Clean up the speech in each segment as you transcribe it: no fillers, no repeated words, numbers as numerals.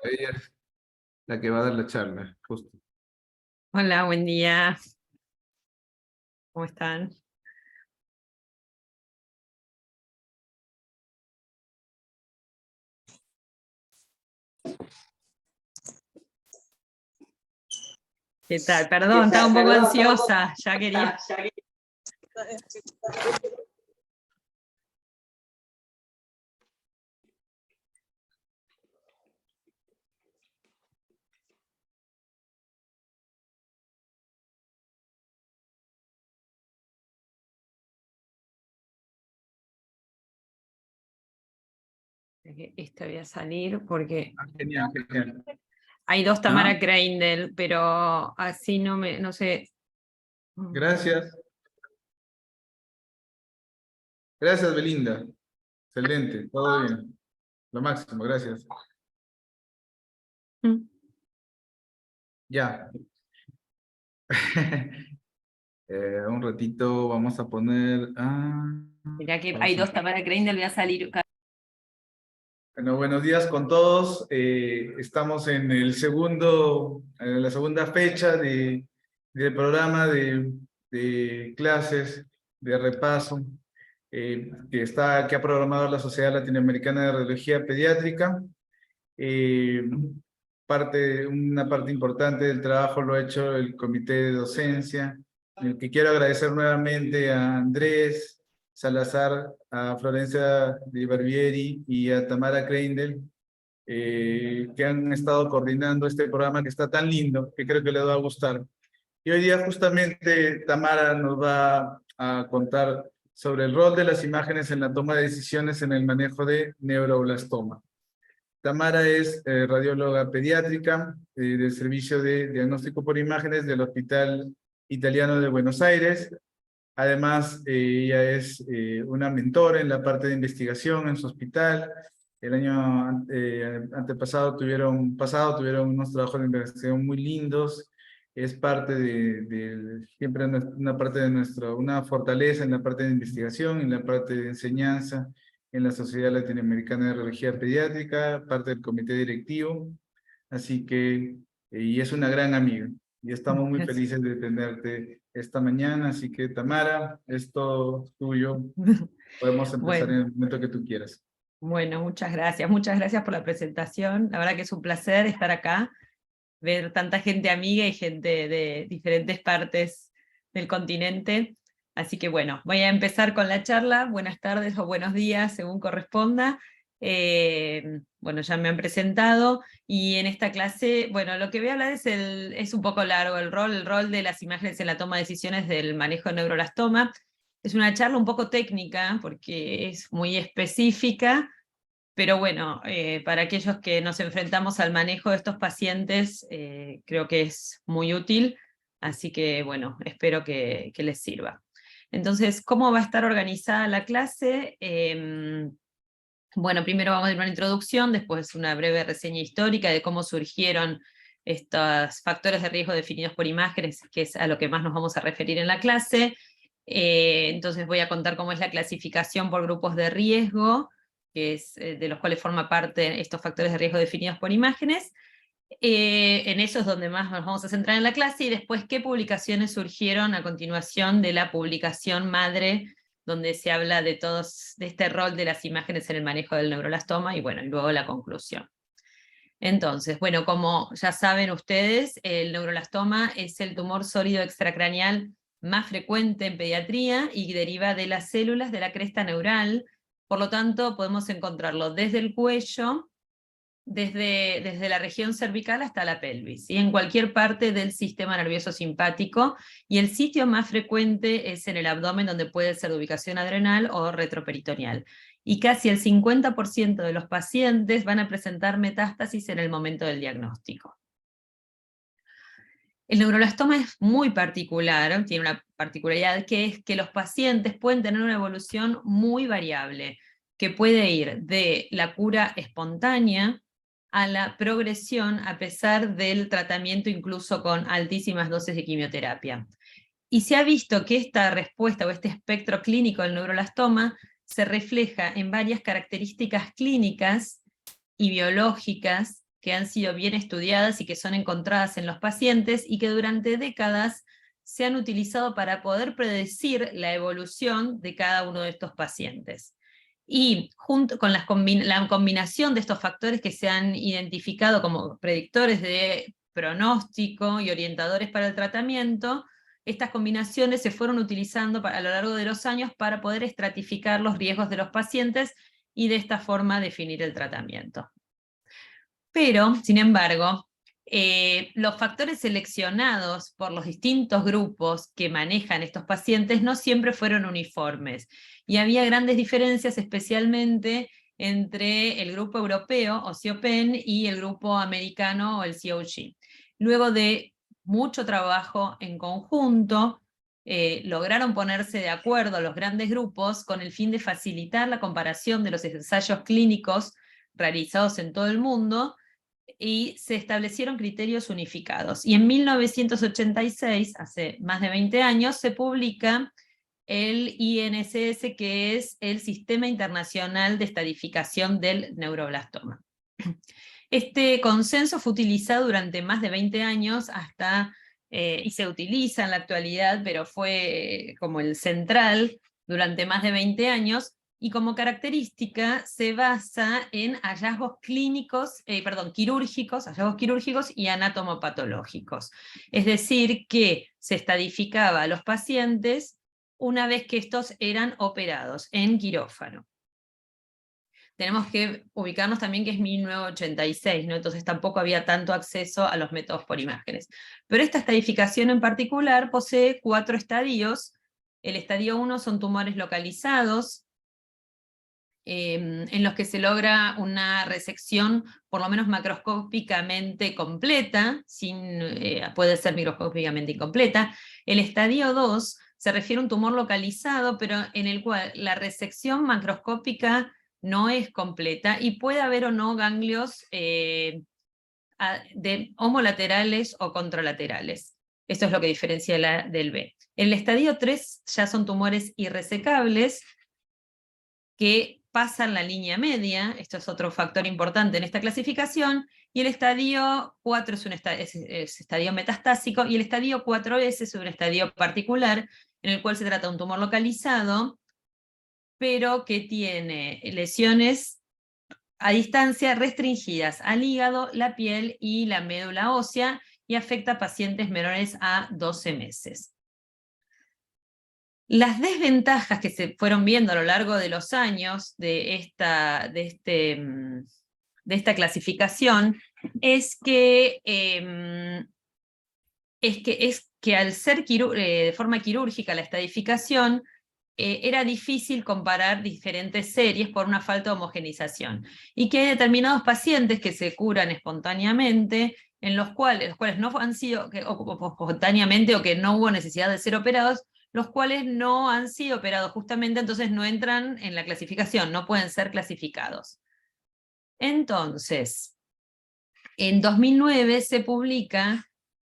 Ella es la que va a dar la charla, justo. Hola, buen día. ¿Cómo están? ¿Qué tal? Perdón, estaba un poco ansiosa, ya quería. Esta voy a salir porque Genial, genial. hay dos ¿Ah? Tamara Kreindl, pero así no sé. Gracias. Gracias, Belinda. Excelente, todo bien. Lo máximo, gracias. Ya. Un ratito vamos a poner... Mirá que hay dos Tamara Kreindl, voy a salir. Bueno, buenos días con todos. Estamos en la segunda fecha del programa de clases de repaso que ha programado la Sociedad Latinoamericana de Radiología Pediátrica. Una parte importante del trabajo lo ha hecho el comité de docencia, en el que quiero agradecer nuevamente a Andrés Salazar, a Florencia Di Barbieri y a Tamara Kreindl, que han estado coordinando este programa que está tan lindo, que creo que les va a gustar. Y hoy día justamente Tamara nos va a contar sobre el rol de las imágenes en la toma de decisiones en el manejo de neuroblastoma. Tamara es radióloga pediátrica del Servicio de Diagnóstico por Imágenes del Hospital Italiano de Buenos Aires. Además, ella es una mentora en la parte de investigación en su hospital. El año tuvieron unos trabajos de investigación muy lindos. Es parte siempre una fortaleza en la parte de investigación, en la parte de enseñanza, en la Sociedad Latinoamericana de Radiología Pediátrica, parte del comité directivo. Así que, y es una gran amiga. Y estamos muy felices de tenerte esta mañana. Así que, Tamara, es todo tuyo. Podemos empezar en el momento que tú quieras. Bueno, muchas gracias. Muchas gracias por la presentación. La verdad que es un placer estar acá, ver tanta gente amiga y gente de diferentes partes del continente. Así que bueno, voy a empezar con la charla. Buenas tardes o buenos días, según corresponda. Bueno, ya me han presentado, y en esta clase, bueno, lo que voy a hablar es un poco largo, el rol de las imágenes en la toma de decisiones del manejo de neuroblastoma. Es una charla un poco técnica, porque es muy específica, pero bueno, para aquellos que nos enfrentamos al manejo de estos pacientes, creo que es muy útil, así que bueno, espero que les sirva. Entonces, ¿cómo va a estar organizada la clase? Bueno, primero vamos a ver una introducción, después una breve reseña histórica de cómo surgieron estos factores de riesgo definidos por imágenes, que es a lo que más nos vamos a referir en la clase. Entonces voy a contar cómo es la clasificación por grupos de riesgo, que es de los cuales forma parte estos factores de riesgo definidos por imágenes. En eso es donde más nos vamos a centrar en la clase, y después qué publicaciones surgieron a continuación de la publicación madre, donde se habla de este rol de las imágenes en el manejo del neuroblastoma, y bueno, y luego la conclusión. Entonces, bueno, como ya saben ustedes, el neuroblastoma es el tumor sólido extracraneal más frecuente en pediatría y deriva de las células de la cresta neural. Por lo tanto, podemos encontrarlo desde el cuello, desde la región cervical hasta la pelvis, y en cualquier parte del sistema nervioso simpático, y el sitio más frecuente es en el abdomen, donde puede ser de ubicación adrenal o retroperitoneal. Y casi el 50% de los pacientes van a presentar metástasis en el momento del diagnóstico. El neuroblastoma es muy particular, tiene una particularidad, que es que los pacientes pueden tener una evolución muy variable, que puede ir de la cura espontánea a la progresión a pesar del tratamiento incluso con altísimas dosis de quimioterapia. Y se ha visto que esta respuesta o este espectro clínico del neuroblastoma se refleja en varias características clínicas y biológicas que han sido bien estudiadas y que son encontradas en los pacientes y que durante décadas se han utilizado para poder predecir la evolución de cada uno de estos pacientes. Y junto con la combinación de estos factores que se han identificado como predictores de pronóstico y orientadores para el tratamiento, estas combinaciones se fueron utilizando a lo largo de los años para poder estratificar los riesgos de los pacientes y de esta forma definir el tratamiento. Pero, sin embargo, los factores seleccionados por los distintos grupos que manejan estos pacientes no siempre fueron uniformes, y había grandes diferencias especialmente entre el grupo europeo, o COPEN, y el grupo americano, o el COG. Luego de mucho trabajo en conjunto, lograron ponerse de acuerdo los grandes grupos con el fin de facilitar la comparación de los ensayos clínicos realizados en todo el mundo, y se establecieron criterios unificados. Y en 1986, hace más de 20 años, se publica el INSS, que es el Sistema Internacional de Estadificación del Neuroblastoma. Este consenso fue utilizado durante más de 20 años hasta, y se utiliza en la actualidad, pero fue como el central durante más de 20 años, y como característica se basa en hallazgos quirúrgicos y anatomopatológicos. Es decir, que se estadificaba a los pacientes una vez que estos eran operados en quirófano. Tenemos que ubicarnos también que es 1986, ¿no? Entonces tampoco había tanto acceso a los métodos por imágenes. Pero esta estadificación en particular posee 4 estadios. El estadio 1 son tumores localizados, en los que se logra una resección por lo menos macroscópicamente completa, puede ser microscópicamente incompleta. El estadio 2 se refiere a un tumor localizado, pero en el cual la resección macroscópica no es completa, y puede haber o no ganglios homolaterales o contralaterales. Esto es lo que diferencia del B. En el estadio 3 ya son tumores irresecables, que pasan la línea media. Esto es otro factor importante en esta clasificación, y el estadio 4 es estadio metastásico, y el estadio 4S es un estadio particular, en el cual se trata de un tumor localizado, pero que tiene lesiones a distancia restringidas al hígado, la piel y la médula ósea, y afecta a pacientes menores a 12 meses. Las desventajas que se fueron viendo a lo largo de los años de esta clasificación es que al ser de forma quirúrgica la estadificación, era difícil comparar diferentes series por una falta de homogeneización, y que hay determinados pacientes que se curan espontáneamente, en los cuales no han sido, espontáneamente, o que no hubo necesidad de ser operados, los cuales no han sido operados justamente, entonces no entran en la clasificación, no pueden ser clasificados. Entonces, en 2009 se publica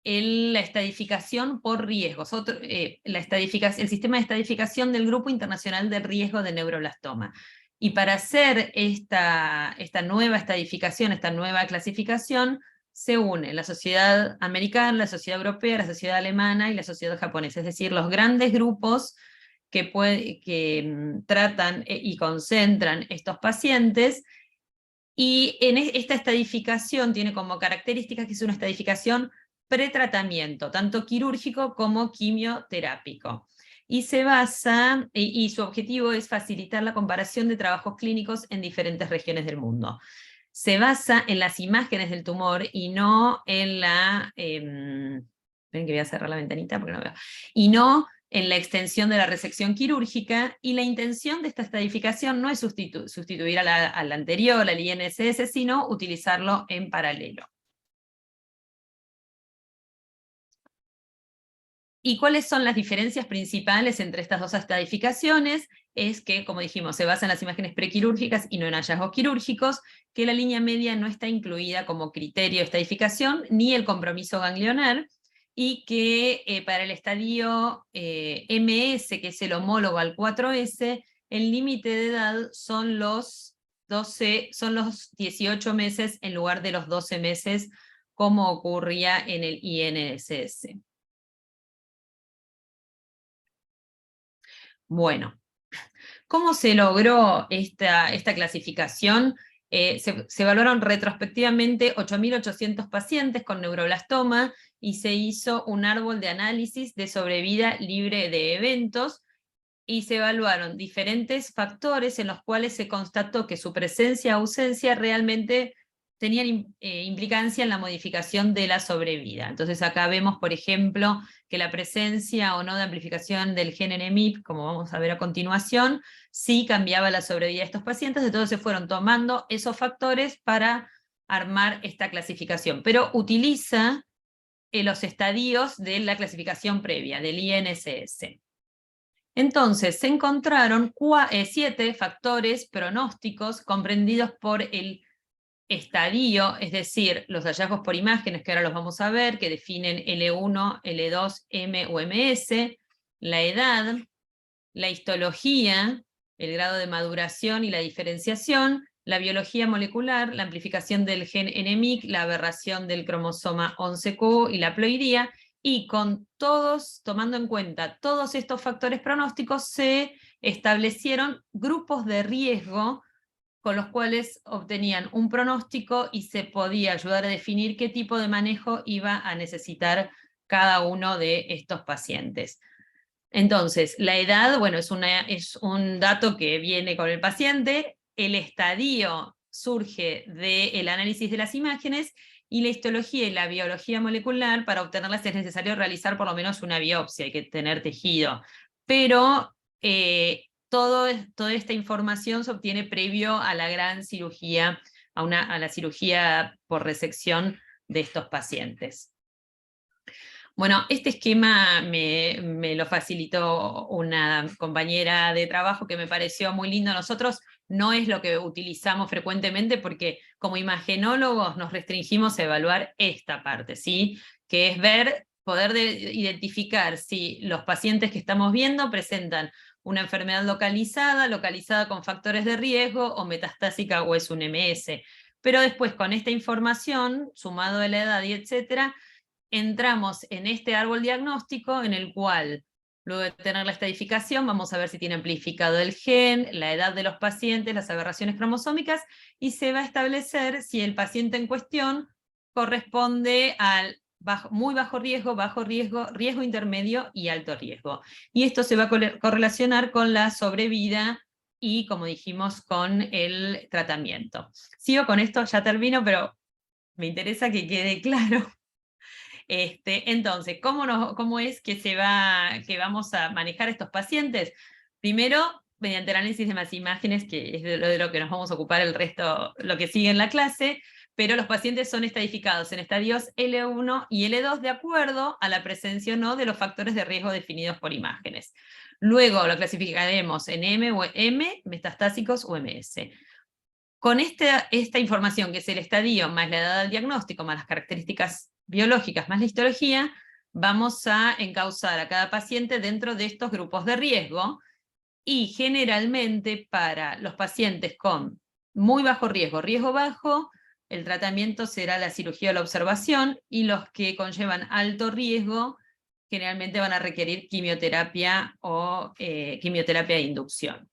la estadificación por riesgos, el sistema de estadificación del Grupo Internacional de Riesgo de Neuroblastoma. Y para hacer esta nueva estadificación, esta nueva clasificación, se une la sociedad americana, la sociedad europea, la sociedad alemana y la sociedad japonesa, es decir, los grandes grupos que tratan y concentran estos pacientes. Y en esta estadificación tiene como característica que es una estadificación pretratamiento, tanto quirúrgico como quimioterápico. Y se basa, y su objetivo es facilitar la comparación de trabajos clínicos en diferentes regiones del mundo. Se basa en las imágenes del tumor y no en ven que voy a cerrar la ventanita porque no veo. Y no en la extensión de la resección quirúrgica, y la intención de esta estadificación no es sustituir a la anterior, al INSS, sino utilizarlo en paralelo. ¿Y cuáles son las diferencias principales entre estas dos estadificaciones? Es que, como dijimos, se basa en las imágenes prequirúrgicas y no en hallazgos quirúrgicos, que la línea media no está incluida como criterio de estadificación, ni el compromiso ganglionar, y que para el estadio MS, que es el homólogo al 4S, el límite de edad son los son los 18 meses en lugar de los 12 meses, como ocurría en el INSS. Bueno, ¿cómo se logró esta clasificación? Se evaluaron retrospectivamente 8.800 pacientes con neuroblastoma y se hizo un árbol de análisis de sobrevida libre de eventos, y se evaluaron diferentes factores en los cuales se constató que su presencia o ausencia realmente tenían implicancia en la modificación de la sobrevida. Entonces acá vemos, por ejemplo, que la presencia o no de amplificación del gen NMIP, como vamos a ver a continuación, sí cambiaba la sobrevida de estos pacientes. Entonces se fueron tomando esos factores para armar esta clasificación, pero utiliza los estadios de la clasificación previa, del INSS. Entonces, se encontraron 7 factores pronósticos comprendidos por el estadio, es decir, los hallazgos por imágenes, que ahora los vamos a ver, que definen L1, L2, M o MS, la edad, la histología, el grado de maduración y la diferenciación, la biología molecular, la amplificación del gen NMIC, la aberración del cromosoma 11q y la ploidía, y tomando en cuenta todos estos factores pronósticos, se establecieron grupos de riesgo con los cuales obtenían un pronóstico y se podía ayudar a definir qué tipo de manejo iba a necesitar cada uno de estos pacientes. Entonces, la edad, bueno, es un dato que viene con el paciente, el estadio surge del análisis de las imágenes, y la histología y la biología molecular, para obtenerlas es necesario realizar por lo menos una biopsia, hay que tener tejido. Pero toda esta información se obtiene previo a la gran cirugía, a la cirugía por resección de estos pacientes. Bueno, este esquema me lo facilitó una compañera de trabajo que me pareció muy lindo. Nosotros no es lo que utilizamos frecuentemente porque como imagenólogos nos restringimos a evaluar esta parte, ¿sí? Que es poder identificar si los pacientes que estamos viendo presentan una enfermedad localizada con factores de riesgo, o metastásica, o es un MS. Pero después, con esta información, sumado a la edad y etcétera, entramos en este árbol diagnóstico en el cual, luego de tener la estadificación, vamos a ver si tiene amplificado el gen, la edad de los pacientes, las aberraciones cromosómicas, y se va a establecer si el paciente en cuestión corresponde al muy bajo riesgo, riesgo intermedio y alto riesgo. Y esto se va a correlacionar con la sobrevida y, como dijimos, con el tratamiento. Sigo con esto, ya termino, pero me interesa que quede claro. Entonces, ¿cómo es que vamos a manejar estos pacientes? Primero, mediante el análisis de más imágenes, que es de lo que nos vamos a ocupar el resto, lo que sigue en la clase, pero los pacientes son estadificados en estadios L1 y L2 de acuerdo a la presencia o no de los factores de riesgo definidos por imágenes. Luego lo clasificaremos en M, metastásicos o MS. Con esta información, que es el estadio más la edad del diagnóstico, más las características biológicas, más la histología, vamos a encauzar a cada paciente dentro de estos grupos de riesgo, y generalmente para los pacientes con muy bajo riesgo bajo, el tratamiento será la cirugía o la observación, y los que conllevan alto riesgo generalmente van a requerir quimioterapia o quimioterapia de inducción.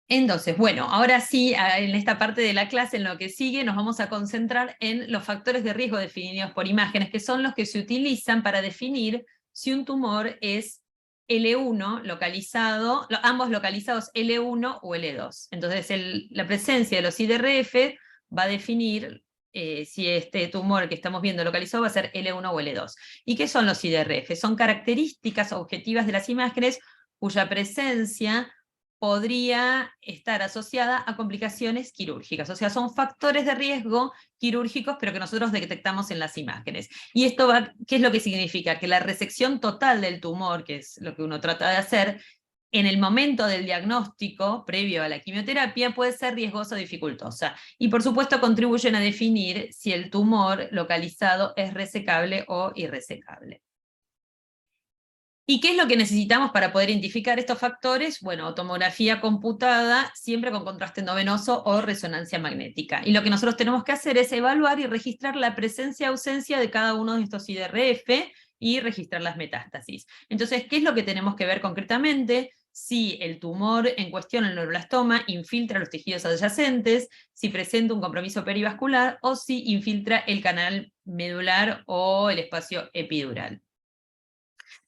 Entonces, bueno, ahora sí, en esta parte de la clase, en lo que sigue, nos vamos a concentrar en los factores de riesgo definidos por imágenes, que son los que se utilizan para definir si un tumor es L1 localizado, ambos localizados L1 o L2. Entonces, la presencia de los IDRF va a definir si este tumor que estamos viendo localizado va a ser L1 o L2. ¿Y qué son los IDRF? Son características objetivas de las imágenes cuya presencia podría estar asociada a complicaciones quirúrgicas. O sea, son factores de riesgo quirúrgicos, pero que nosotros detectamos en las imágenes. Y esto ¿qué es lo que significa? Que la resección total del tumor, que es lo que uno trata de hacer, en el momento del diagnóstico, previo a la quimioterapia, puede ser riesgosa o dificultosa. Y por supuesto contribuyen a definir si el tumor localizado es resecable o irresecable. ¿Y qué es lo que necesitamos para poder identificar estos factores? Bueno, tomografía computada, siempre con contraste endovenoso o resonancia magnética. Y lo que nosotros tenemos que hacer es evaluar y registrar la presencia y ausencia de cada uno de estos IDRF y registrar las metástasis. Entonces, ¿qué es lo que tenemos que ver concretamente? Si el tumor en cuestión, el neuroblastoma, infiltra los tejidos adyacentes, si presenta un compromiso perivascular o si infiltra el canal medular o el espacio epidural.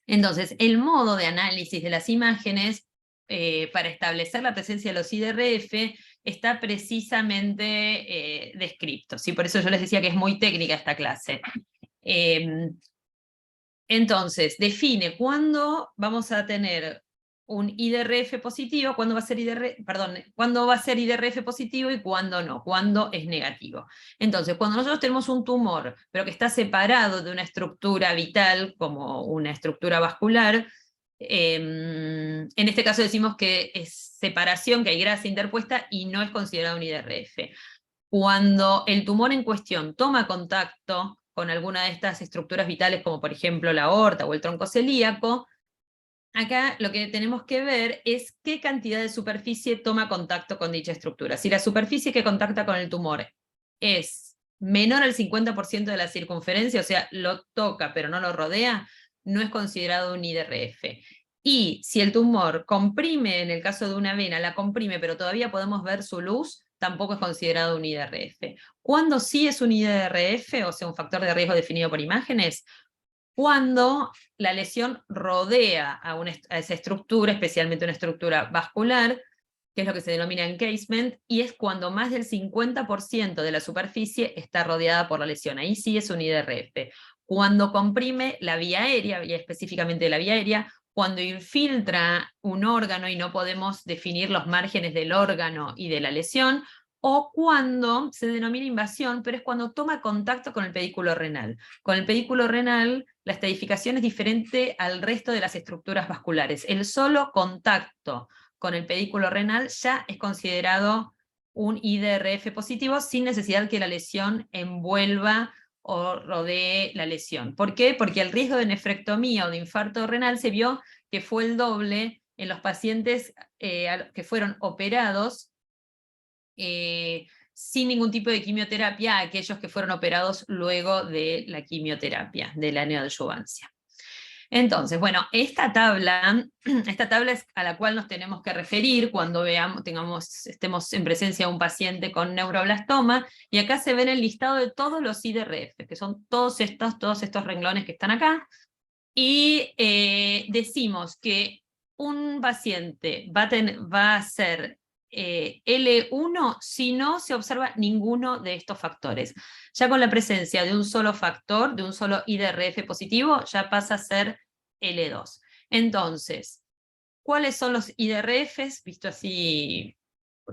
Entonces, el modo de análisis de las imágenes para establecer la presencia de los IDRF está precisamente descrito, ¿sí? Por eso yo les decía que es muy técnica esta clase. Entonces, define cuándo vamos a tener un IDRF positivo, cuándo va a ser IDRF positivo y cuándo no, cuándo es negativo. Entonces, cuando nosotros tenemos un tumor, pero que está separado de una estructura vital, como una estructura vascular, en este caso decimos que es separación, que hay grasa interpuesta y no es considerado un IDRF. Cuando el tumor en cuestión toma contacto con alguna de estas estructuras vitales, como por ejemplo la aorta o el tronco celíaco, acá lo que tenemos que ver es qué cantidad de superficie toma contacto con dicha estructura. Si la superficie que contacta con el tumor es menor al 50% de la circunferencia, o sea, lo toca pero no lo rodea, no es considerado un IDRF. Y si el tumor comprime, en el caso de una vena, la comprime pero todavía podemos ver su luz, tampoco es considerado un IDRF. ¿Cuándo sí es un IDRF, o sea, un factor de riesgo definido por imágenes? Cuando la lesión rodea a esa estructura, especialmente una estructura vascular, que es lo que se denomina encasement, y es cuando más del 50% de la superficie está rodeada por la lesión. Ahí sí es un IDRF. Cuando comprime la vía aérea, y específicamente la vía aérea, cuando infiltra un órgano y no podemos definir los márgenes del órgano y de la lesión, o cuando se denomina invasión, pero es cuando toma contacto con el pedículo renal. Con el pedículo renal, la estadificación es diferente al resto de las estructuras vasculares. El solo contacto con el pedículo renal ya es considerado un IDRF positivo sin necesidad que la lesión envuelva o rodee la lesión. ¿Por qué? Porque el riesgo de nefrectomía o de infarto renal se vio que fue el doble en los pacientes que fueron operados sin ningún tipo de quimioterapia a aquellos que fueron operados luego de la quimioterapia, de la neoadyuvancia. Entonces, bueno, esta tabla es a la cual nos tenemos que referir cuando estemos en presencia de un paciente con neuroblastoma, y acá se ven el listado de todos los IDRF, que son todos estos renglones que están acá, y decimos que un paciente va a ser L1 si no se observa ninguno de estos factores. Ya con la presencia de un solo factor, de un solo IDRF positivo, ya pasa a ser L2. Entonces, ¿cuáles son los IDRFs? Visto así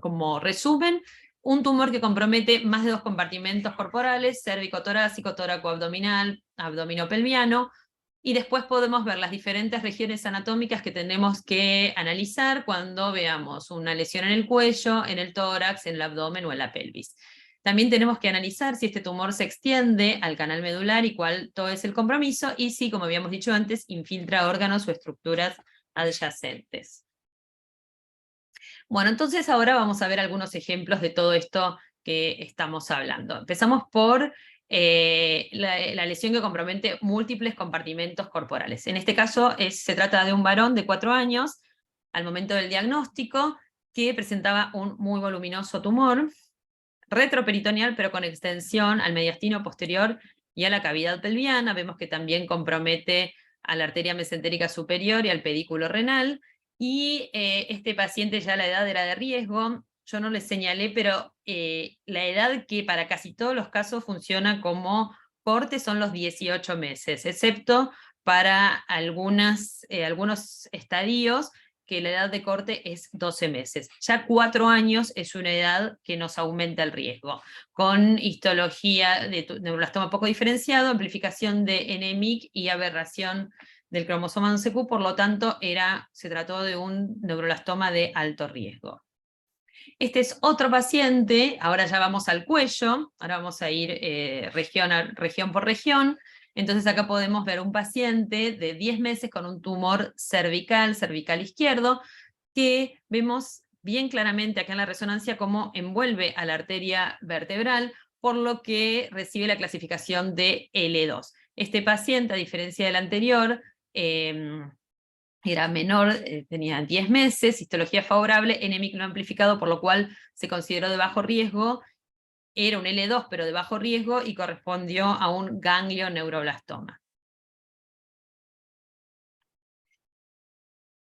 como resumen: un tumor que compromete más de 2 compartimentos corporales, cérvico-torácico, tóraco-abdominal, abdominopelviano, y después podemos ver las diferentes regiones anatómicas que tenemos que analizar cuando veamos una lesión en el cuello, en el tórax, en el abdomen o en la pelvis. También tenemos que analizar si este tumor se extiende al canal medular y cuánto es el compromiso, y si, como habíamos dicho antes, infiltra órganos o estructuras adyacentes. Bueno, entonces ahora vamos a ver algunos ejemplos de todo esto que estamos hablando. Empezamos por la lesión que compromete múltiples compartimentos corporales. En este caso se trata de un varón de 4 años, al momento del diagnóstico, que presentaba un muy voluminoso tumor retroperitoneal, pero con extensión al mediastino posterior y a la cavidad pelviana. Vemos que también compromete a la arteria mesentérica superior y al pedículo renal, y este paciente ya la edad era de riesgo. Yo no les señalé, pero la edad que para casi todos los casos funciona como corte son los 18 meses, excepto para algunos estadios que la edad de corte es 12 meses. Ya 4 años es una edad que nos aumenta el riesgo, con histología de neuroblastoma poco diferenciado, amplificación de NMIC y aberración del cromosoma 11q, por lo tanto se trató de un neuroblastoma de alto riesgo. Este es otro paciente, ahora ya vamos al cuello, ahora vamos a ir región por región. Entonces acá podemos ver un paciente de 10 meses con un tumor cervical izquierdo, que vemos bien claramente acá en la resonancia cómo envuelve a la arteria vertebral, por lo que recibe la clasificación de L2. Este paciente, a diferencia del anterior, era menor, tenía 10 meses, histología favorable, NMIC no amplificado, por lo cual se consideró de bajo riesgo, era un L2 pero de bajo riesgo y correspondió a un ganglio neuroblastoma.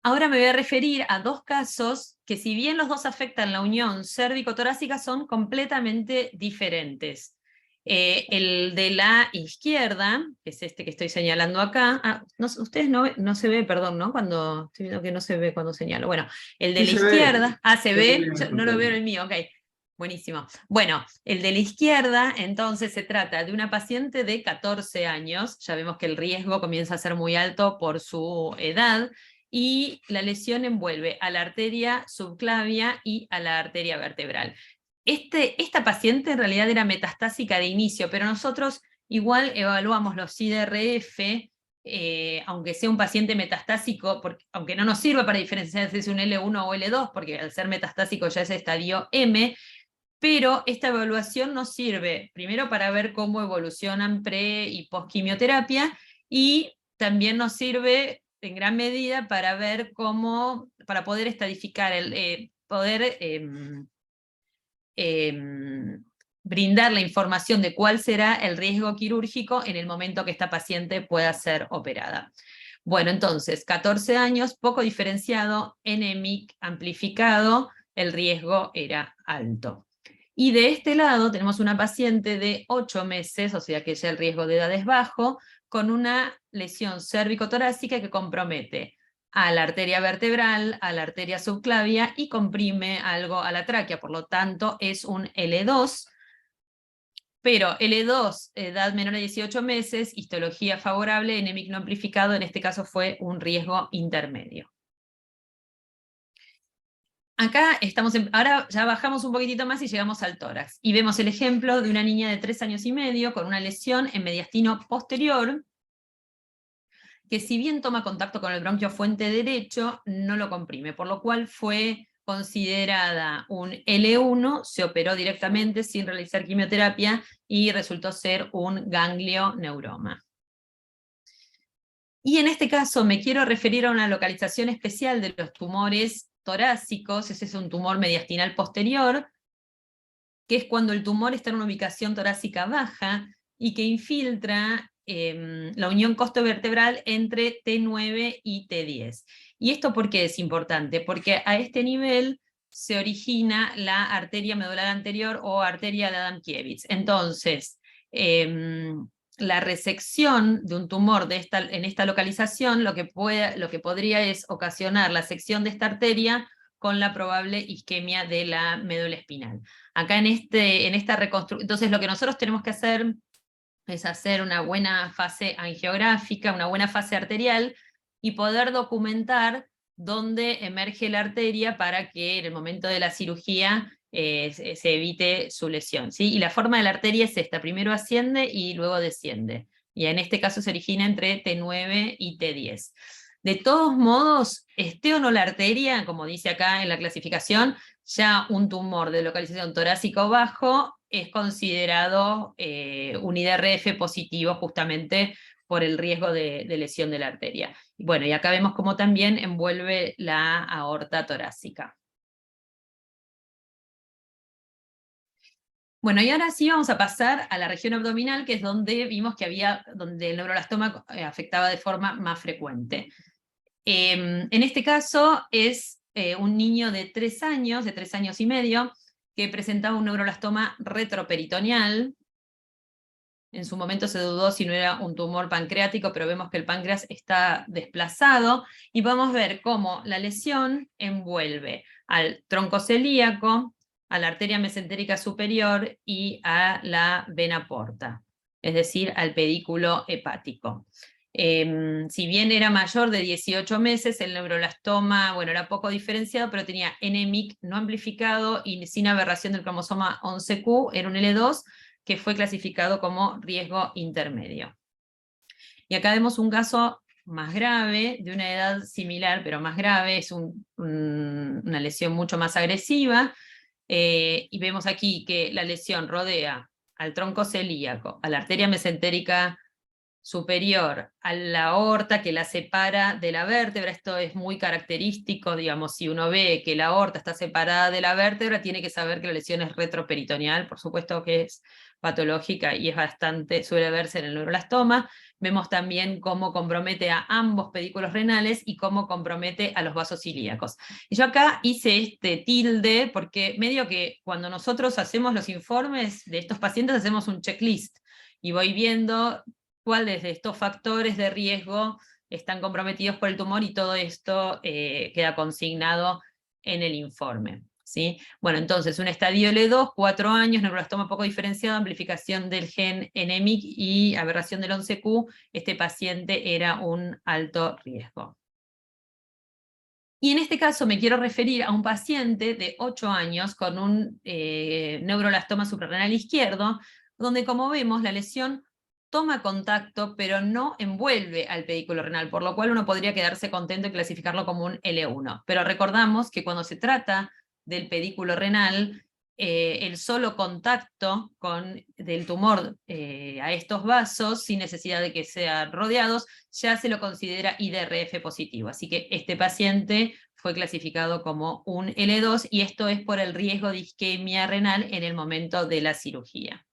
Ahora me voy a referir a dos casos que, si bien los dos afectan la unión cérvico-torácica, son completamente diferentes. El de la izquierda, que es este que estoy señalando acá, ustedes no se ve, perdón, ¿no? Cuando estoy viendo que no se ve cuando señalo. Bueno, el de Sí la se ve. izquierda, se Se ve ve, bien yo en no lo veo en pantalla. el mío, ok. Buenísimo. Bueno, el de la izquierda, entonces, se trata de una paciente de 14 años, ya vemos que el riesgo comienza a ser muy alto por su edad, y la lesión envuelve a la arteria subclavia y a la arteria vertebral. Esta paciente en realidad era metastásica de inicio, pero nosotros igual evaluamos los IDRF, aunque sea un paciente metastásico, aunque no nos sirva para diferenciar si es un L1 o L2, porque al ser metastásico ya es estadio M, pero esta evaluación nos sirve primero para ver cómo evolucionan pre y post quimioterapia, y también nos sirve en gran medida para ver cómo, para poder estadificar, brindar la información de cuál será el riesgo quirúrgico en el momento que esta paciente pueda ser operada. Bueno, entonces, 14 años, poco diferenciado, NMIC amplificado, el riesgo era alto. Y de este lado tenemos una paciente de 8 meses, o sea que ya el riesgo de edad es bajo, con una lesión cérvico-torácica que compromete a la arteria vertebral, a la arteria subclavia y comprime algo a la tráquea, por lo tanto es un L2, pero L2, edad menor a 18 meses, histología favorable, NMIC no amplificado, en este caso fue un riesgo intermedio. Acá ahora ya bajamos un poquitito más y llegamos al tórax. Y vemos el ejemplo de una niña de 3 años y medio con una lesión en mediastino posterior, que si bien toma contacto con el bronquio fuente derecho, no lo comprime, por lo cual fue considerada un L1, se operó directamente sin realizar quimioterapia y resultó ser un ganglio neuroma. Y en este caso me quiero referir a una localización especial de los tumores torácicos. Ese es un tumor mediastinal posterior, que es cuando el tumor está en una ubicación torácica baja y que infiltra la unión costovertebral entre T9 y T10. ¿Y esto por qué es importante? Porque a este nivel se origina la arteria medular anterior o arteria de Adamkiewicz. Entonces, la resección de un tumor en esta localización lo que podría es ocasionar la sección de esta arteria con la probable isquemia de la médula espinal. Acá en esta reconstrucción, entonces lo que nosotros tenemos que hacer es hacer una buena fase angiográfica, una buena fase arterial, y poder documentar dónde emerge la arteria para que en el momento de la cirugía se evite su lesión, ¿sí? Y la forma de la arteria es esta: primero asciende y luego desciende. Y en este caso se origina entre T9 y T10. De todos modos, esté o no la arteria, como dice acá en la clasificación, ya un tumor de localización torácico bajo es considerado un IDRF positivo, justamente por el riesgo de lesión de la arteria. Bueno, y acá vemos cómo también envuelve la aorta torácica. Bueno, y ahora sí vamos a pasar a la región abdominal, que es donde vimos que donde el neuroblastoma afectaba de forma más frecuente. En este caso es un niño de 3 años y medio, que presentaba un neuroblastoma retroperitoneal. En su momento se dudó si no era un tumor pancreático, pero vemos que el páncreas está desplazado, y podemos ver cómo la lesión envuelve al tronco celíaco, a la arteria mesentérica superior y a la vena porta, es decir, al pedículo hepático. Si bien era mayor de 18 meses, el neuroblastoma, bueno, era poco diferenciado, pero tenía NMIC no amplificado y sin aberración del cromosoma 11q, era un L2, que fue clasificado como riesgo intermedio. Y acá vemos un caso más grave, de una edad similar, pero más grave, es una lesión mucho más agresiva, y vemos aquí que la lesión rodea al tronco celíaco, a la arteria mesentérica superior, a la aorta que la separa de la vértebra. Esto es muy característico, digamos, si uno ve que la aorta está separada de la vértebra, tiene que saber que la lesión es retroperitoneal, por supuesto que es patológica y es bastante, suele verse en el neuroblastoma. Vemos también cómo compromete a ambos pedículos renales y cómo compromete a los vasos ilíacos. Y yo acá hice este tilde porque medio que cuando nosotros hacemos los informes de estos pacientes hacemos un checklist y voy viendo cuáles de estos factores de riesgo están comprometidos por el tumor, y todo esto queda consignado en el informe, ¿sí? Bueno, entonces, un estadio L2, 4 años, neuroblastoma poco diferenciado, amplificación del gen NMIC y aberración del 11Q. Este paciente era un alto riesgo. Y en este caso me quiero referir a un paciente de 8 años con un neuroblastoma suprarrenal izquierdo, donde, como vemos, la lesión toma contacto, pero no envuelve al pedículo renal, por lo cual uno podría quedarse contento y clasificarlo como un L1. Pero recordamos que cuando se trata del pedículo renal, el solo contacto del tumor a estos vasos, sin necesidad de que sean rodeados, ya se lo considera IDRF positivo. Así que este paciente fue clasificado como un L2, y esto es por el riesgo de isquemia renal en el momento de la cirugía.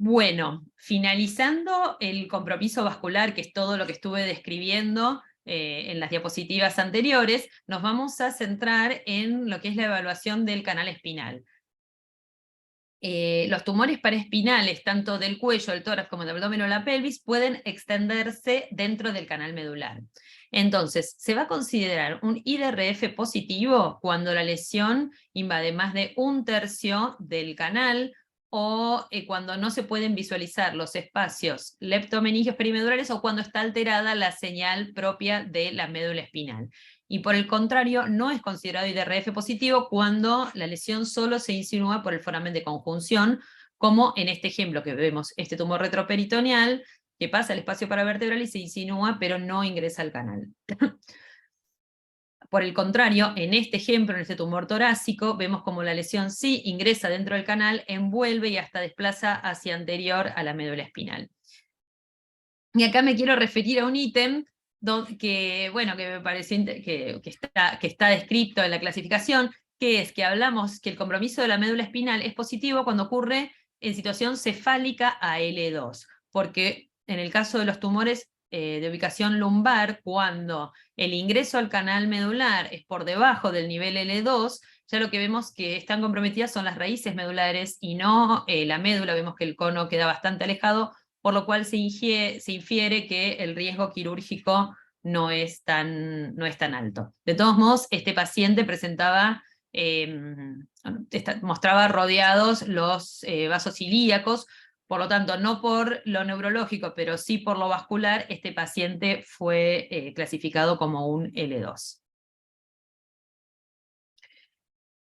Bueno, finalizando el compromiso vascular, que es todo lo que estuve describiendo en las diapositivas anteriores, nos vamos a centrar en lo que es la evaluación del canal espinal. Los tumores paraespinales, tanto del cuello, el tórax, como del abdomen o la pelvis, pueden extenderse dentro del canal medular. Entonces, se va a considerar un IDRF positivo cuando la lesión invade más de 1/3 del canal, o cuando no se pueden visualizar los espacios leptomeningios perimedulares, o cuando está alterada la señal propia de la médula espinal. Y por el contrario, no es considerado IDRF positivo cuando la lesión solo se insinúa por el foramen de conjunción, como en este ejemplo que vemos, este tumor retroperitoneal que pasa al espacio paravertebral y se insinúa, pero no ingresa al canal. Por el contrario, en este ejemplo, en este tumor torácico, vemos como la lesión sí ingresa dentro del canal, envuelve y hasta desplaza hacia anterior a la médula espinal. Y acá me quiero referir a un ítem que me pareció que está descrito en la clasificación, que es que hablamos que el compromiso de la médula espinal es positivo cuando ocurre en situación cefálica a L2, porque en el caso de los tumores de ubicación lumbar, cuando el ingreso al canal medular es por debajo del nivel L2, ya lo que vemos que están comprometidas son las raíces medulares y no la médula. Vemos que el cono queda bastante alejado, por lo cual se infiere que el riesgo quirúrgico no es tan alto. De todos modos, este paciente mostraba rodeados los vasos ilíacos, por lo tanto, no por lo neurológico, pero sí por lo vascular, este paciente fue clasificado como un L2.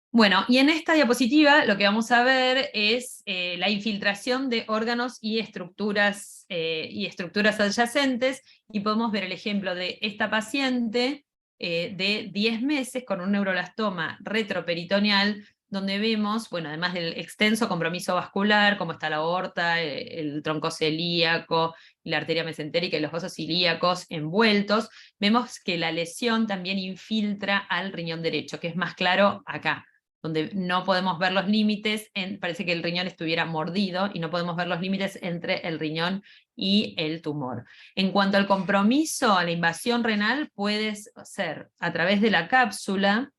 Bueno, y en esta diapositiva lo que vamos a ver es la infiltración de órganos y estructuras adyacentes, y podemos ver el ejemplo de esta paciente de 10 meses con un neuroblastoma retroperitoneal, donde vemos, bueno, además del extenso compromiso vascular, como está la aorta, el tronco celíaco, la arteria mesentérica y los vasos ilíacos envueltos, vemos que la lesión también infiltra al riñón derecho, que es más claro acá, donde no podemos ver los límites, parece que el riñón estuviera mordido y no podemos ver los límites entre el riñón y el tumor. En cuanto al compromiso, a la invasión renal, puede ser a través de la cápsula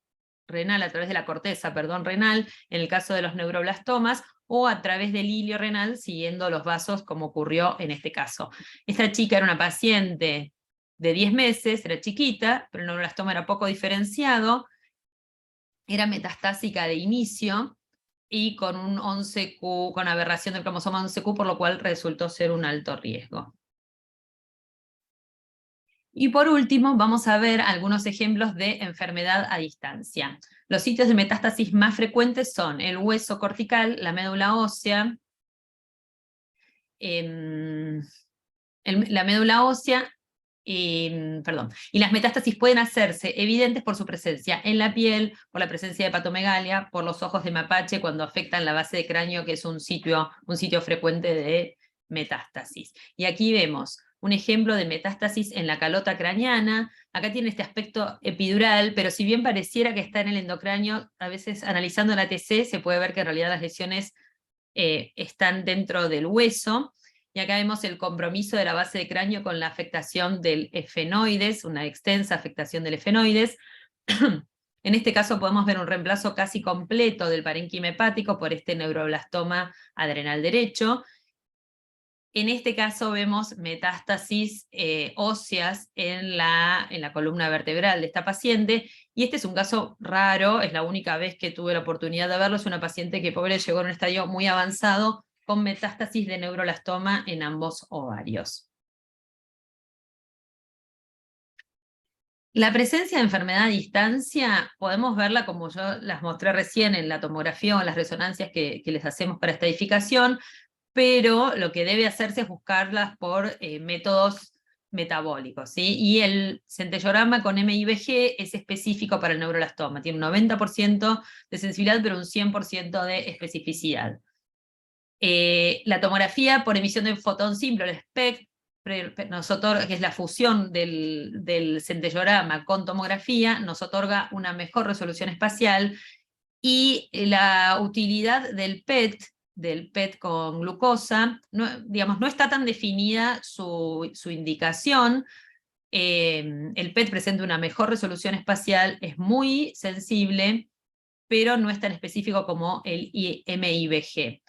renal, a través de la corteza, renal, en el caso de los neuroblastomas, o a través del hilio renal, siguiendo los vasos, como ocurrió en este caso. Esta chica era una paciente de 10 meses, era chiquita, pero el neuroblastoma era poco diferenciado, era metastásica de inicio, y con un 11Q, con aberración del cromosoma 11Q, por lo cual resultó ser un alto riesgo. Y por último, vamos a ver algunos ejemplos de enfermedad a distancia. Los sitios de metástasis más frecuentes son el hueso cortical, la médula ósea, la médula ósea, y las metástasis pueden hacerse evidentes por su presencia en la piel, por la presencia de hepatomegalia, por los ojos de mapache cuando afectan la base de cráneo, que es un sitio frecuente de metástasis. Y aquí vemos un ejemplo de metástasis en la calota craneana. Acá tiene este aspecto epidural, pero si bien pareciera que está en el endocráneo, a veces analizando la TC se puede ver que en realidad las lesiones están dentro del hueso. Y acá vemos el compromiso de la base de cráneo con la afectación del efenoides, una extensa afectación del efenoides. En este caso podemos ver un reemplazo casi completo del parénquima hepático por este neuroblastoma adrenal derecho. En este caso vemos metástasis óseas en la columna vertebral de esta paciente, y este es un caso raro, es la única vez que tuve la oportunidad de verlo, es una paciente que pobre llegó en un estadio muy avanzado, con metástasis de neuroblastoma en ambos ovarios. La presencia de enfermedad a distancia podemos verla como yo las mostré recién en la tomografía o en las resonancias que les hacemos para estadificación, pero lo que debe hacerse es buscarlas por métodos metabólicos, ¿sí? Y el centellorama con MIBG es específico para el neuroblastoma, tiene un 90% de sensibilidad, pero un 100% de especificidad. La tomografía por emisión de fotón simple, el SPECT, que es la fusión del centellorama con tomografía, nos otorga una mejor resolución espacial, y la utilidad del PET con glucosa, no está tan definida su indicación. El PET presenta una mejor resolución espacial, es muy sensible, pero no es tan específico como el MIBG.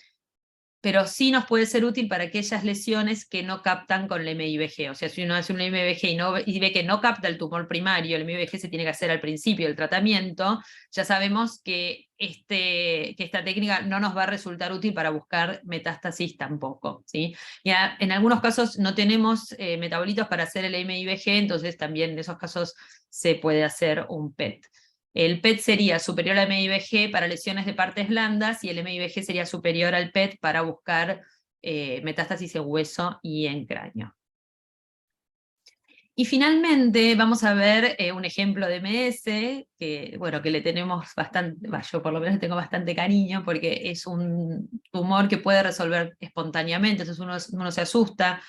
Pero sí nos puede ser útil para aquellas lesiones que no captan con el MIBG. O sea, si uno hace un MIBG y ve que no capta el tumor primario, el MIBG se tiene que hacer al principio del tratamiento, ya sabemos que esta técnica no nos va a resultar útil para buscar metástasis tampoco, ¿sí? Ya, en algunos casos no tenemos metabolitos para hacer el MIBG, entonces también en esos casos se puede hacer un PET. El PET sería superior al MIBG para lesiones de partes blandas, y el MIBG sería superior al PET para buscar metástasis en hueso y en cráneo. Y finalmente vamos a ver un ejemplo de MS, que le tenemos bastante, yo por lo menos le tengo bastante cariño, porque es un tumor que puede resolver espontáneamente, entonces uno se asusta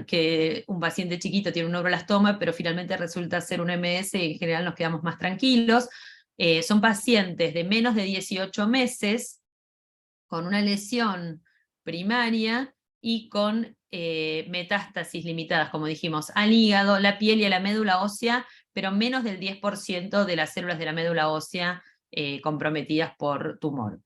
que un paciente chiquito tiene un neuroblastoma, pero finalmente resulta ser un MS, y en general nos quedamos más tranquilos. Son pacientes de menos de 18 meses, con una lesión primaria y con metástasis limitadas, como dijimos, al hígado, la piel y a la médula ósea, pero menos del 10% de las células de la médula ósea comprometidas por tumor.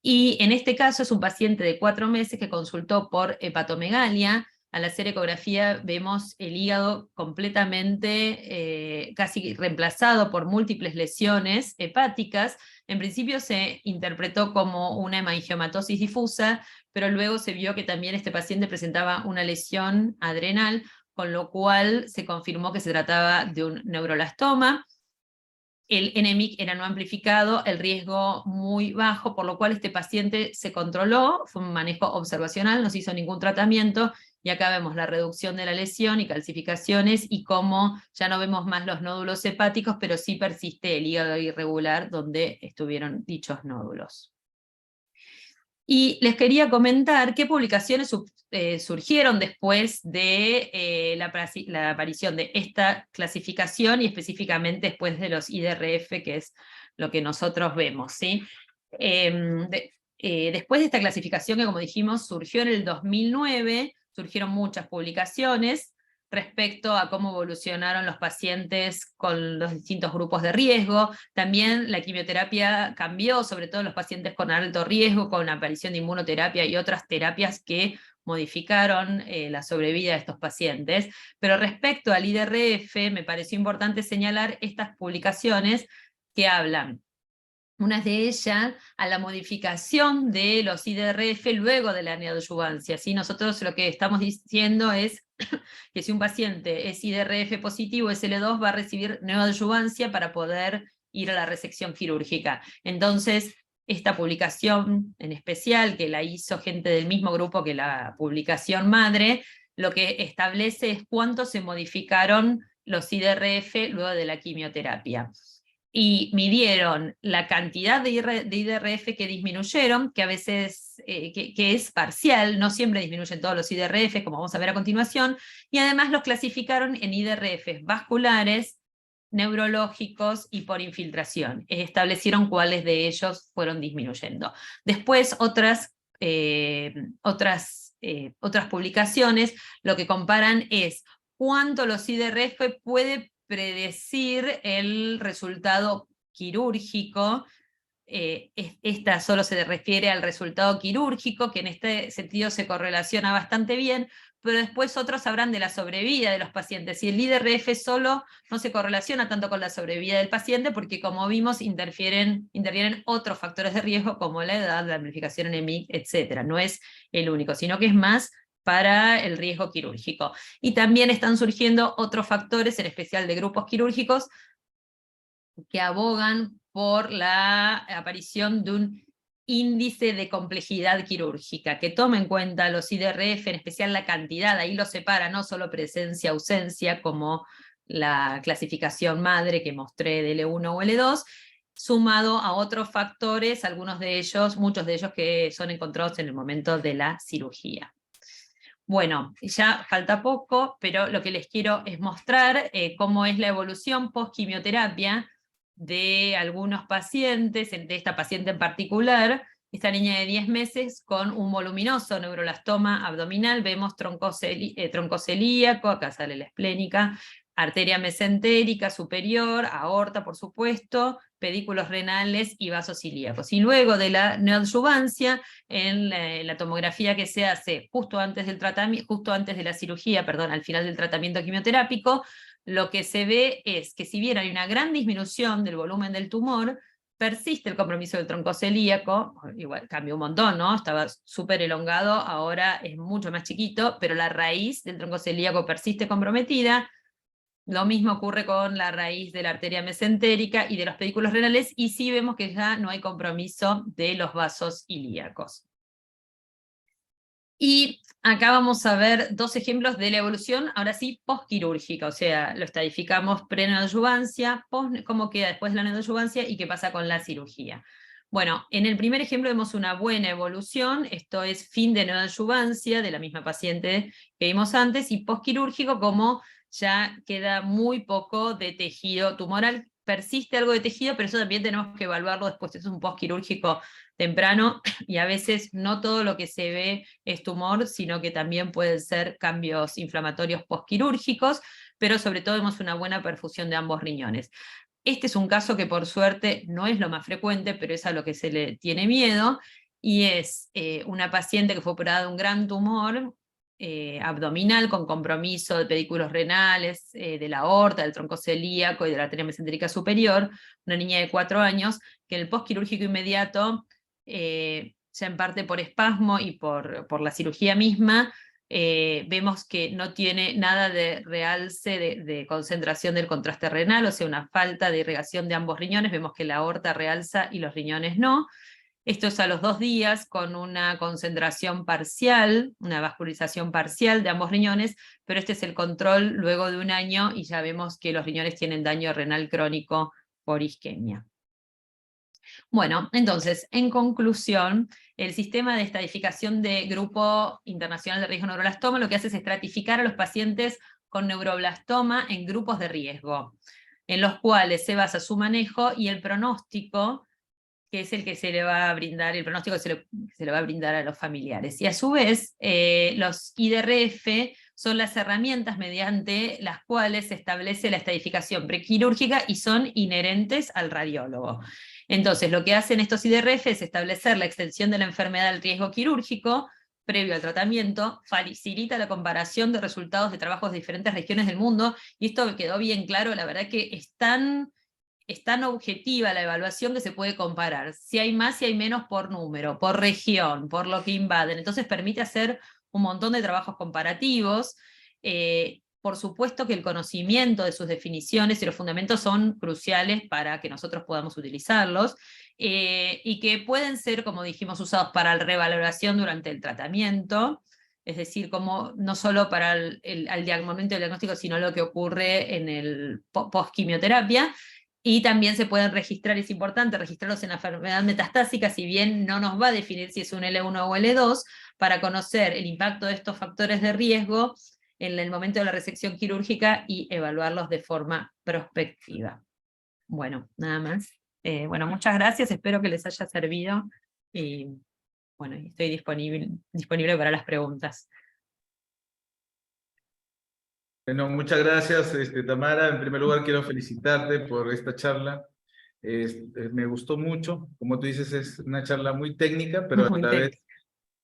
Y en este caso es un paciente de 4 meses que consultó por hepatomegalia. Al hacer ecografía vemos el hígado completamente casi reemplazado por múltiples lesiones hepáticas. En principio se interpretó como una hemangiomatosis difusa, pero luego se vio que también este paciente presentaba una lesión adrenal, con lo cual se confirmó que se trataba de un neuroblastoma. El NMIC era no amplificado, el riesgo muy bajo, por lo cual este paciente se controló, fue un manejo observacional, no se hizo ningún tratamiento, y acá vemos la reducción de la lesión y calcificaciones, y cómo ya no vemos más los nódulos hepáticos, pero sí persiste el hígado irregular donde estuvieron dichos nódulos. Y les quería comentar qué publicaciones surgieron después de la aparición de esta clasificación, y específicamente después de los IDRF, que es lo que nosotros vemos, ¿sí? Después de esta clasificación, que como dijimos surgió en el 2009, surgieron muchas publicaciones respecto a cómo evolucionaron los pacientes con los distintos grupos de riesgo. También la quimioterapia cambió, sobre todo en los pacientes con alto riesgo, con la aparición de inmunoterapia y otras terapias que modificaron la sobrevida de estos pacientes. Pero respecto al IDRF, me pareció importante señalar estas publicaciones que hablan, una de ellas, a la modificación de los IDRF luego de la neoadyuvancia, ¿sí? Nosotros lo que estamos diciendo es que si un paciente es IDRF positivo, SL2 va a recibir neoadyuvancia para poder ir a la resección quirúrgica. Entonces, esta publicación en especial, que la hizo gente del mismo grupo que la publicación madre, lo que establece es cuánto se modificaron los IDRF luego de la quimioterapia. Y midieron la cantidad de IDRF que disminuyeron, que a veces que es parcial, no siempre disminuyen todos los IDRF, como vamos a ver a continuación, y además los clasificaron en IDRF vasculares, neurológicos y por infiltración. Establecieron cuáles de ellos fueron disminuyendo. Después otras publicaciones lo que comparan es cuánto los IDRF puede predecir el resultado quirúrgico. Esta solo se refiere al resultado quirúrgico, que en este sentido se correlaciona bastante bien, pero después otros hablan de la sobrevida de los pacientes, y el IDRF solo no se correlaciona tanto con la sobrevida del paciente, porque como vimos intervienen otros factores de riesgo como la edad, la amplificación anémica, etc. No es el único, sino que es más para el riesgo quirúrgico. Y también están surgiendo otros factores, en especial de grupos quirúrgicos, que abogan por la aparición de un índice de complejidad quirúrgica, que toma en cuenta los IDRF, en especial la cantidad, ahí lo separa, no solo presencia, ausencia, como la clasificación madre que mostré de L1 o L2, sumado a otros factores, algunos de ellos, muchos de ellos que son encontrados en el momento de la cirugía. Bueno, ya falta poco, pero lo que les quiero es mostrar cómo es la evolución post-quimioterapia de algunos pacientes, de esta paciente en particular, esta niña de 10 meses con un voluminoso neuroblastoma abdominal, vemos troncocelíaco, acá sale la esplénica, arteria mesentérica superior, aorta por supuesto, pedículos renales y vasos ilíacos. Y luego de la neoadyuvancia, en la tomografía que se hace justo antes del tratamiento, justo antes de la cirugía, perdón, al final del tratamiento quimioterápico, lo que se ve es que si bien hay una gran disminución del volumen del tumor, persiste el compromiso del tronco celíaco, igual cambió un montón, ¿no? Estaba súper elongado, ahora es mucho más chiquito, pero la raíz del tronco celíaco persiste comprometida. Lo mismo ocurre con la raíz de la arteria mesentérica y de los pedículos renales, y sí vemos que ya no hay compromiso de los vasos ilíacos. Y acá vamos a ver dos ejemplos de la evolución, ahora sí, postquirúrgica, o sea, lo estadificamos pre-neoadyuvancia, cómo queda después de la neoadyuvancia y qué pasa con la cirugía. Bueno, en el primer ejemplo vemos una buena evolución, esto es fin de neoadyuvancia de la misma paciente que vimos antes, y postquirúrgico como ya queda muy poco de tejido tumoral, persiste algo de tejido, pero eso también tenemos que evaluarlo después, es un postquirúrgico temprano, y a veces no todo lo que se ve es tumor, sino que también pueden ser cambios inflamatorios postquirúrgicos, pero sobre todo vemos una buena perfusión de ambos riñones. Este es un caso que por suerte no es lo más frecuente, pero es a lo que se le tiene miedo, y es una paciente que fue operada de un gran tumor abdominal con compromiso de pedículos renales, de la aorta, del tronco celíaco y de la arteria mesentérica superior, una niña de 4 años, que en el postquirúrgico inmediato, ya en parte por espasmo y por la cirugía misma, vemos que no tiene nada de realce de concentración del contraste renal, o sea, una falta de irrigación de ambos riñones, vemos que la aorta realza y los riñones no. Esto es a los 2 días con una concentración parcial, una vascularización parcial de ambos riñones, pero este es el control luego de 1 año y ya vemos que los riñones tienen daño renal crónico por isquemia. Bueno, entonces, en conclusión, el sistema de estadificación de Grupo Internacional de Riesgo Neuroblastoma lo que hace es estratificar a los pacientes con neuroblastoma en grupos de riesgo, en los cuales se basa su manejo y el pronóstico, que es el que se le va a brindar, el pronóstico que se le va a brindar a los familiares. Y a su vez, los IDRF son las herramientas mediante las cuales se establece la estadificación prequirúrgica y son inherentes al radiólogo. Entonces, lo que hacen estos IDRF es establecer la extensión de la enfermedad al riesgo quirúrgico previo al tratamiento, facilita la comparación de resultados de trabajos de diferentes regiones del mundo, y esto quedó bien claro, la verdad que es tan objetiva la evaluación que se puede comparar. Si hay más, si hay menos por número, por región, por lo que invaden. Entonces permite hacer un montón de trabajos comparativos. Por supuesto que el conocimiento de sus definiciones y los fundamentos son cruciales para que nosotros podamos utilizarlos, y que pueden ser, como dijimos, usados para la revaloración durante el tratamiento, es decir, como no solo para al momento del diagnóstico, sino lo que ocurre en el post-quimioterapia. Y también se pueden registrar, es importante registrarlos en la enfermedad metastásica, si bien no nos va a definir si es un L1 o L2, para conocer el impacto de estos factores de riesgo en el momento de la resección quirúrgica y evaluarlos de forma prospectiva. Bueno, nada más. Bueno, muchas gracias, espero que les haya servido. Y bueno, estoy disponible para las preguntas. Bueno, muchas gracias, Tamara. En primer lugar, quiero felicitarte por esta charla. Me gustó mucho. Como tú dices, es una charla muy técnica, pero a Muy la vez,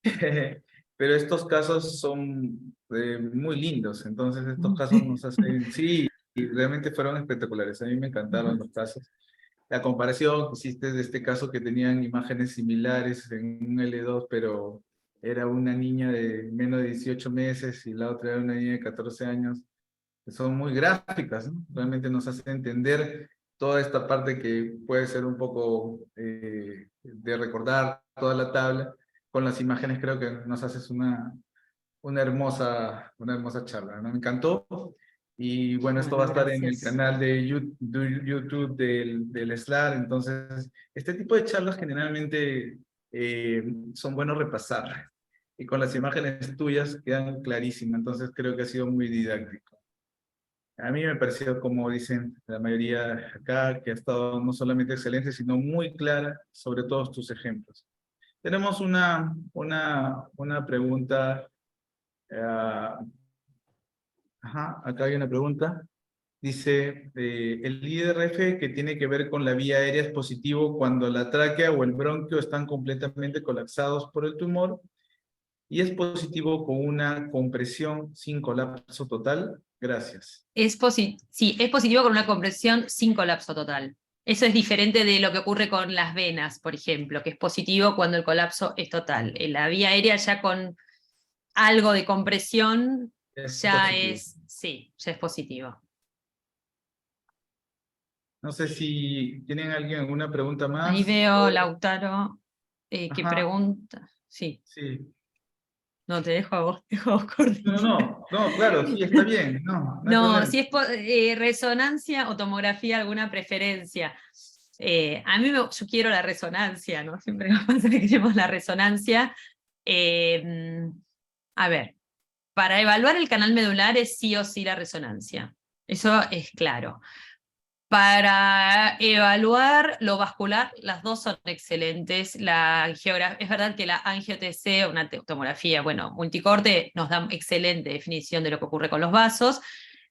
técnico. pero estos casos son muy lindos. Entonces, estos casos nos hacen, sí, y realmente fueron espectaculares. A mí me encantaron los casos. La comparación que hiciste de este caso que tenían imágenes similares en un L2, pero era una niña de menos de 18 meses y la otra era una niña de 14 años, que son muy gráficas, ¿no? Realmente nos hace entender toda esta parte que puede ser un poco de recordar toda la tabla. Con las imágenes creo que nos haces una hermosa charla, ¿no? Me encantó. Y bueno, esto va a Bueno, estar en el gracias. canal de YouTube del SLAR. Entonces, este tipo de charlas generalmente son buenos repasar. Y con las imágenes tuyas quedan clarísimas. Entonces, creo que ha sido muy didáctico. A mí me pareció, como dicen la mayoría acá, que ha estado no solamente excelente, sino muy clara sobre todos tus ejemplos. Tenemos una pregunta. Acá hay una pregunta. Dice, el IRF que tiene que ver con la vía aérea es positivo cuando la tráquea o el bronquio están completamente colapsados por el tumor y es positivo con una compresión sin colapso total. Gracias. Sí, es positivo con una compresión sin colapso total. Eso es diferente de lo que ocurre con las venas, por ejemplo, que es positivo cuando el colapso es total. En la vía aérea ya con algo de compresión Es ya positivo. ya es positivo. No sé si tienen alguien alguna pregunta Ahí más. veo, Lautaro, que Ajá, pregunta. Sí, sí. no, te dejo a vos coordinar. No, claro, sí, está bien. No hay No, problema. si es resonancia o tomografía, alguna preferencia. A mí yo quiero la resonancia, ¿no? Siempre nos pasa que queremos la resonancia. Eh, a ver, para evaluar el canal medular es sí o sí la resonancia. Eso es claro. Para evaluar lo vascular, las dos son excelentes. Es verdad que la angio-TC, una tomografía, bueno, multicorte, nos da excelente definición de lo que ocurre con los vasos,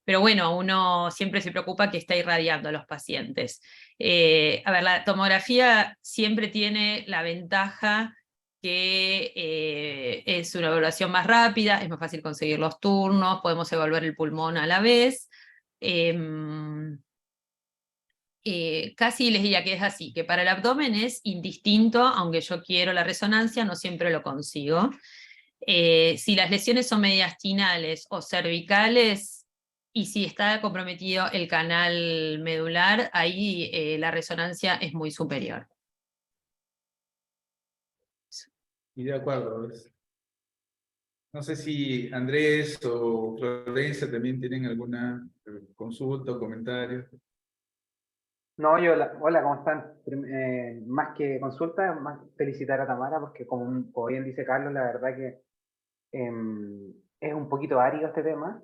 pero bueno, uno siempre se preocupa que está irradiando a los pacientes. A ver, la tomografía siempre tiene la ventaja que es una evaluación más rápida, es más fácil conseguir los turnos, podemos evaluar el pulmón a la vez. Casi les diría que es así, que para el abdomen es indistinto, aunque yo quiero la resonancia, no siempre lo consigo. Si las lesiones son mediastinales o cervicales, y si está comprometido el canal medular, ahí la resonancia es muy superior. Y de acuerdo. No sé si Andrés o Florencia también tienen alguna consulta o comentario. No, yo, hola, ¿cómo están? Más que consulta, más felicitar a Tamara, porque como bien dice Carlos, la verdad que es un poquito árido este tema,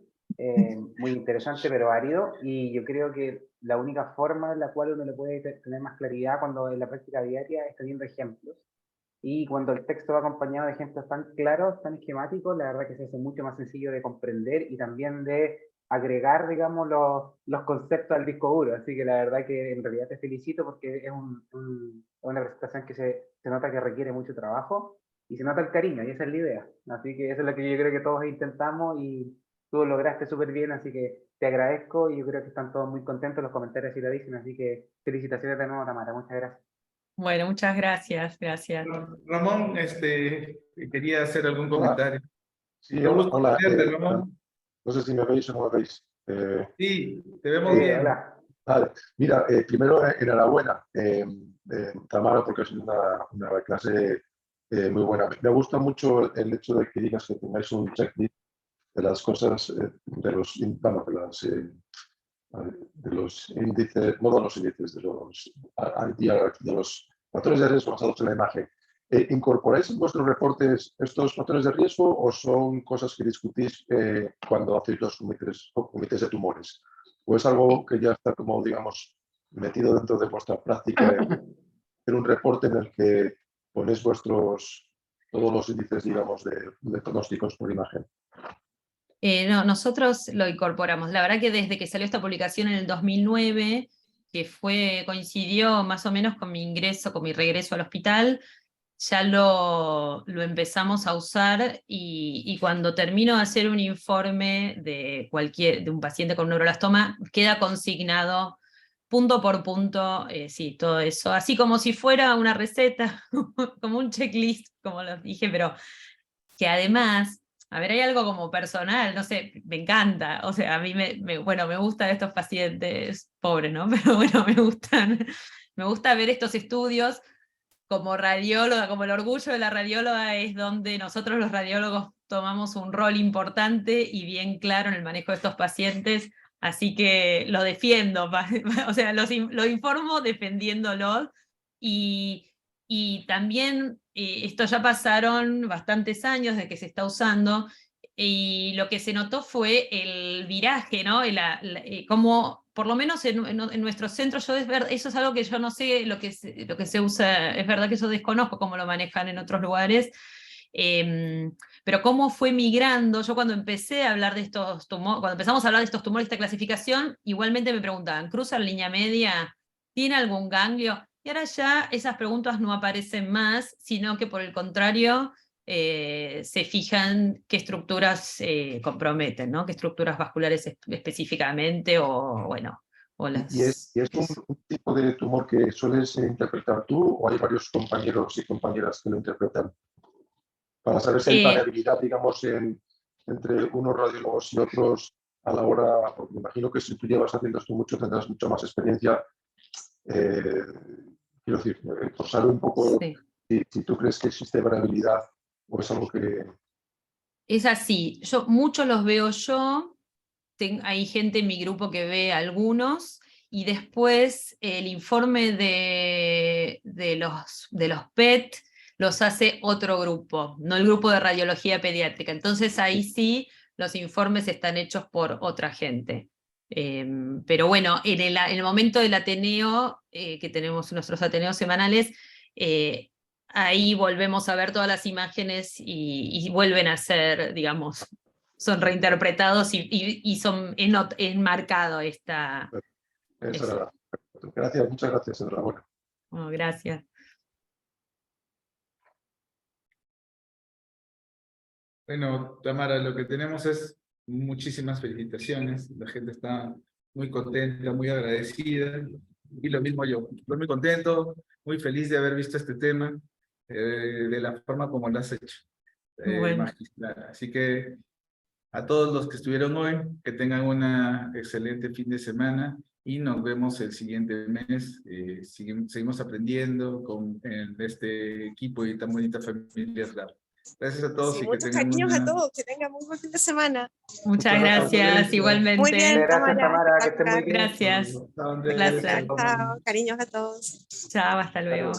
muy interesante, pero árido, y yo creo que la única forma en la cual uno le puede tener más claridad cuando en la práctica diaria es teniendo ejemplos. Y cuando el texto va acompañado de ejemplos tan claros, tan esquemáticos, la verdad que se hace mucho más sencillo de comprender y también de agregar, digamos, los conceptos al disco duro. Así que la verdad que en realidad te felicito porque es una presentación que se nota que requiere mucho trabajo y se nota el cariño, y esa es la idea. Así que eso es lo que yo creo que todos intentamos y tú lo lograste súper bien, así que te agradezco y yo creo que están todos muy contentos, los comentarios sí lo dicen, así que felicitaciones de nuevo, Tamara, muchas gracias. Bueno, muchas gracias, gracias. Ramón, quería hacer algún Hola, comentario. sí, Un hola, gusto hola, verte, Ramón. no sé si me veis o no me veis. Sí, te vemos bien. Hola. Vale, mira, primero enhorabuena, Tamara, porque es una clase muy buena. Me gusta mucho el hecho de que digas que tengáis un checklist de las cosas, de los índices, no de los índices, de los factores de riesgo basados en la imagen. ¿Incorporáis en vuestros reportes estos factores de riesgo o son cosas que discutís cuando hacéis los comités de tumores? ¿O es algo que ya está como, digamos, metido dentro de vuestra práctica en un reporte en el que ponéis todos los índices, digamos, de pronósticos por imagen? No, nosotros lo incorporamos. La verdad que desde que salió esta publicación en el 2009, que coincidió más o menos con mi regreso al hospital, ya lo empezamos a usar y cuando termino de hacer un informe de un paciente con neuroblastoma, queda consignado punto por punto, sí, todo eso, así como si fuera una receta, como un checklist, como lo dije, pero que además, a ver, hay algo como personal, no sé, me encanta, o sea, a mí me gustan estos pacientes pobres, ¿no? Pero bueno, me gusta ver estos estudios como radióloga, como el orgullo de la radióloga es donde nosotros los radiólogos tomamos un rol importante y bien claro en el manejo de estos pacientes, así que lo defiendo, o sea, lo informo defendiéndolo y también esto ya pasaron bastantes años de que se está usando y lo que se notó fue el viraje, ¿no? Como por lo menos en nuestros centros, eso es algo que yo no sé lo que se usa, es verdad que yo desconozco cómo lo manejan en otros lugares, pero cómo fue migrando. Yo cuando empecé a hablar de estos tumores, cuando empezamos a hablar de estos tumores, esta clasificación, igualmente me preguntaban, ¿cruzan línea media? ¿Tiene algún ganglio? Y ahora ya esas preguntas no aparecen más, sino que por el contrario, se fijan qué estructuras comprometen, ¿no? Qué estructuras vasculares específicamente, o bueno, o las... ¿Y es un tipo de tumor que sueles interpretar tú o hay varios compañeros y compañeras que lo interpretan? Para saber si hay variabilidad, digamos, entre unos radiólogos y otros a la hora, porque me imagino que si tú llevas haciendo esto mucho tendrás mucha más experiencia. Quiero decir, por saber un poco Sí. si tú crees que existe variabilidad o es algo que... Es así, muchos los veo yo, hay gente en mi grupo que ve algunos, y después el informe de los PET los hace otro grupo, no el grupo de radiología pediátrica. Entonces ahí sí los informes están hechos por otra gente. Pero bueno, en el momento del Ateneo, que tenemos nuestros Ateneos semanales, ahí volvemos a ver todas las imágenes y vuelven a ser, digamos, son reinterpretados y son enmarcado esta... Gracias, muchas gracias, enhorabuena. Oh, gracias. Bueno, Tamara, lo que tenemos es muchísimas felicitaciones. La gente está muy contenta, muy agradecida. Y lo mismo yo. Estoy muy contento, muy feliz de haber visto este tema de la forma como lo has hecho. Bueno. Magistral. Así que a todos los que estuvieron hoy, que tengan una excelente fin de semana y nos vemos el siguiente mes. Seguimos aprendiendo con este equipo y tan bonita familia RAP. Gracias a todos. Sí, y que muchos tengan cariños a todos, que tengan muy buen fin de semana. Muchas gracias, igualmente. Muy bien, Gracias, Tamara, que estés muy bien. Gracias. Chao, Placer. Chao, cariños a todos. Chao, hasta luego.